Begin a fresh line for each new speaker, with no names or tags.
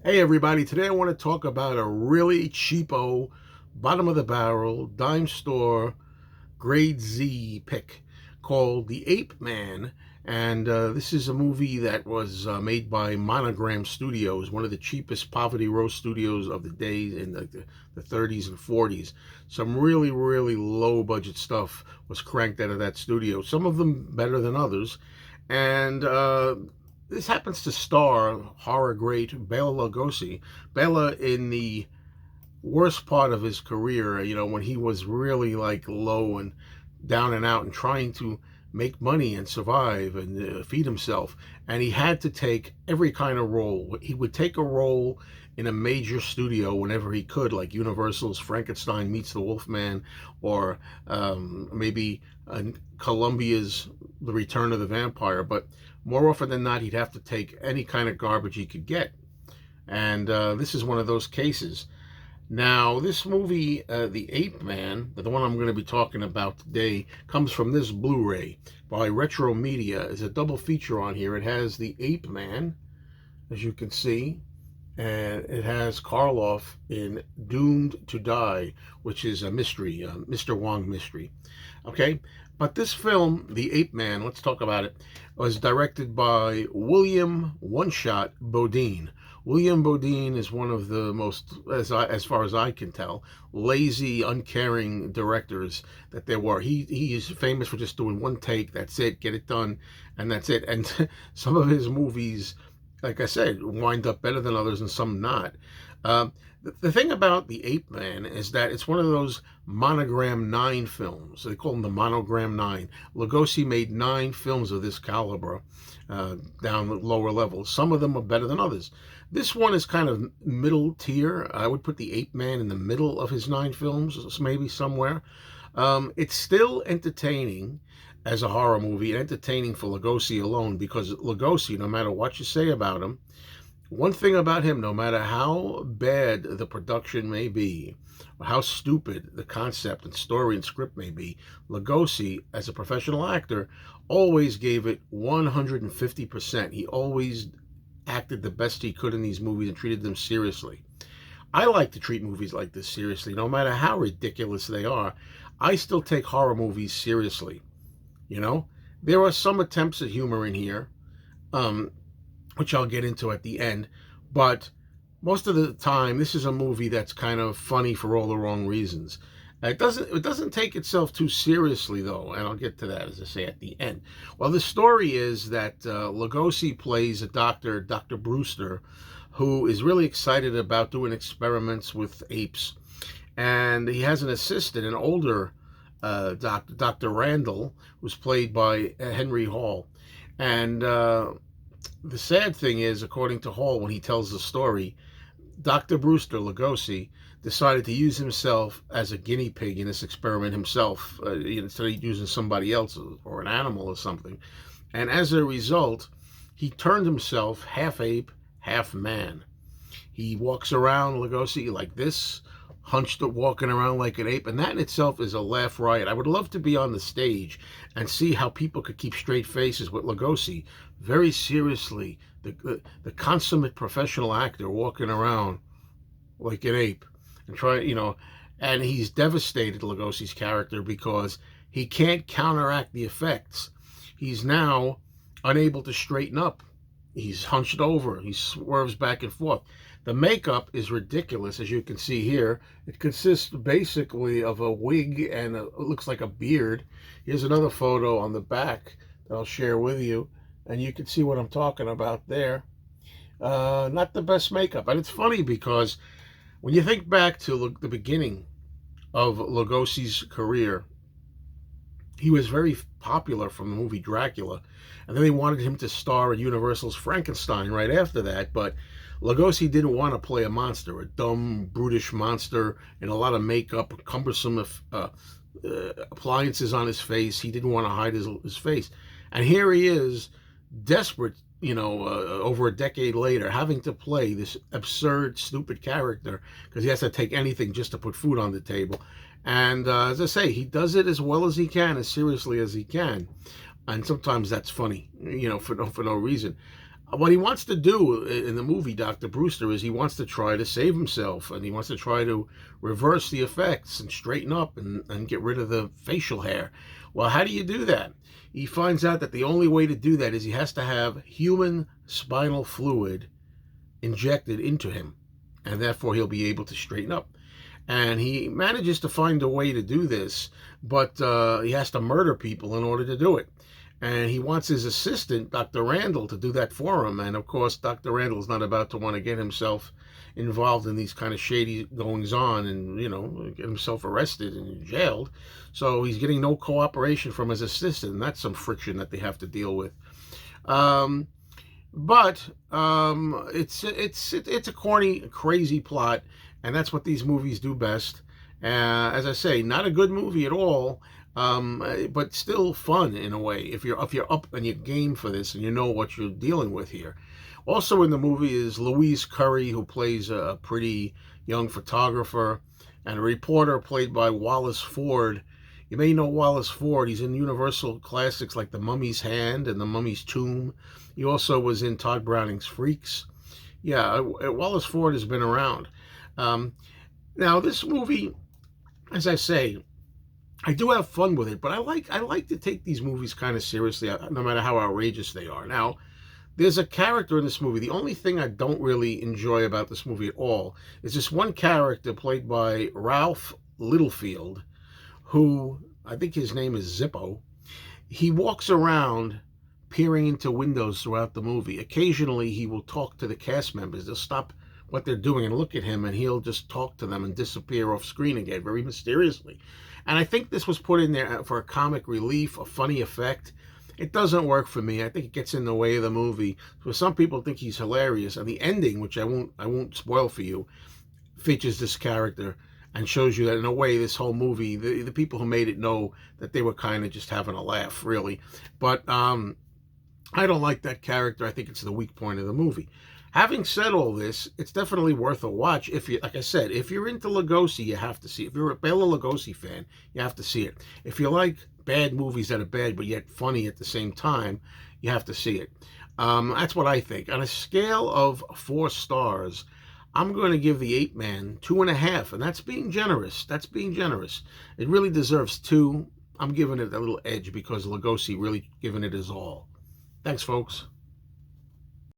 Hey everybody, today I want to talk about a really cheapo, bottom of the barrel, dime store, grade Z pick called The Ape Man. And this is a movie that was made by Monogram Studios, one of the cheapest poverty row studios of the day in the 30s and 40s. Some really, really low budget stuff was cranked out of that studio, some of them better than others. And this happens to star horror great Bela Lugosi. Bela in the worst part of his career, when he was really like low and down and out and trying to make money and survive and feed himself. And he had to take every kind of role. He would take a role in a major studio whenever he could, like Universal's Frankenstein Meets the Wolfman, or maybe Columbia's The Return of the Vampire. But more often than not, he'd have to take any kind of garbage he could get. And this is one of those cases. Now, this movie, The Ape Man, the one I'm going to be talking about today, comes from this Blu-ray by Retro Media. It's a double feature on here. It has The Ape Man, as you can see, and it has Karloff in Doomed to Die, which is a mystery, Mr. Wong mystery. Okay, but this film, The Ape Man, let's talk about it, was directed by William One Shot Bodine. William Bodine is one of the most, as far as I can tell, lazy, uncaring directors that there were. He is famous for just doing one take, that's it, get it done, and that's it. And some of his movies, like I said, wind up better than others and some not. The thing about The Ape Man is that it's one of those Monogram 9 films. They call them the Monogram 9. Lugosi made 9 films of this caliber down the lower levels. Some of them are better than others. This one is kind of middle tier. I would put The Ape Man in the middle of his 9 films, maybe somewhere. It's still entertaining as a horror movie, and entertaining for Lugosi alone, because Lugosi, no matter what you say about him, one thing about him, no matter how bad the production may be, or how stupid the concept and story and script may be, Lugosi, as a professional actor, always gave it 150%. He always acted the best he could in these movies and treated them seriously. I like to treat movies like this seriously, no matter how ridiculous they are. I still take horror movies seriously. There are some attempts at humor in here, which I'll get into at the end, but most of the time, this is a movie that's kind of funny for all the wrong reasons. It doesn't take itself too seriously, though, and I'll get to that, as I say, at the end. Well, the story is that Lugosi plays a doctor, Dr. Brewster, who is really excited about doing experiments with apes. And he has an assistant, an older doctor, Dr. Randall, who's played by Henry Hall. And the sad thing is, according to Hall, when he tells the story, Dr. Brewster, Lugosi, decided to use himself as a guinea pig in this experiment himself, instead of using somebody else or an animal or something. And as a result, he turned himself half ape, half man. He walks around, Lugosi, like this, hunched up, walking around like an ape, and that in itself is a laugh riot. I would love to be on the stage and see how people could keep straight faces with Lugosi, very seriously, the consummate professional actor walking around like an ape and and he's devastated, Lugosi's character, because he can't counteract the effects. He's now unable to straighten up. He's hunched over. He swerves back and forth. The makeup is ridiculous, as you can see here. It consists basically of a wig and it looks like a beard. Here's another photo on the back that I'll share with you, and you can see what I'm talking about there. Not the best makeup. And it's funny because when you think back to the beginning of Lugosi's career, he was very popular from the movie Dracula, and then they wanted him to star in Universal's Frankenstein right after that, but Lugosi didn't want to play a monster, a dumb, brutish monster in a lot of makeup, cumbersome appliances on his face. He didn't want to hide his face. And here he is, desperate, over a decade later, having to play this absurd, stupid character because he has to take anything just to put food on the table. And as I say, he does it as well as he can, as seriously as he can. And sometimes that's funny, for no reason. What he wants to do in the movie Dr. Brewster is he wants to try to save himself, and he wants to try to reverse the effects and straighten up and get rid of the facial hair. Well, how do you do that? He finds out that the only way to do that is he has to have human spinal fluid injected into him, and therefore he'll be able to straighten up. And he manages to find a way to do this, but he has to murder people in order to do it. And he wants his assistant, Dr. Randall, to do that for him. And of course, Dr. Randall's not about to want to get himself involved in these kind of shady goings on and, get himself arrested and jailed. So he's getting no cooperation from his assistant. And that's some friction that they have to deal with. But it's a corny, crazy plot, and that's what these movies do best. As I say, not a good movie at all, but still fun in a way if you're up and you're game for this and you know what you're dealing with here. Also in the movie is Louise Curry, who plays a pretty young photographer, and a reporter played by Wallace Ford. You may know Wallace Ford. He's in Universal classics like The Mummy's Hand and The Mummy's Tomb. He also was in Todd Browning's Freaks. Yeah, Wallace Ford has been around. Now, this movie, as I say, I do have fun with it, but I like to take these movies kind of seriously, no matter how outrageous they are. Now, there's a character in this movie. The only thing I don't really enjoy about this movie at all is this one character played by Ralph Littlefield, who, I think his name is Zippo. He walks around peering into windows throughout the movie. Occasionally, he will talk to the cast members. They'll stop what they're doing and look at him, and he'll just talk to them and disappear off screen again, very mysteriously. And I think this was put in there for a comic relief, a funny effect. It doesn't work for me. I think it gets in the way of the movie. So some people think he's hilarious, and the ending, which I won't spoil for you, features this character and shows you that in a way this whole movie, the people who made it know that they were kind of just having a laugh, really. But I don't like that character. I think it's the weak point of the movie. Having said all this, it's definitely worth a watch. If you, like I said, if you're into Lugosi, you have to see it. If you're a Bela Lugosi fan, you have to see it. If you like bad movies that are bad but yet funny at the same time, you have to see it. That's what I think. On a scale of 4 stars, I'm going to give The Ape Man 2.5, and that's being generous. That's being generous. It really deserves 2. I'm giving it a little edge because Lugosi really giving it his all. Thanks, folks.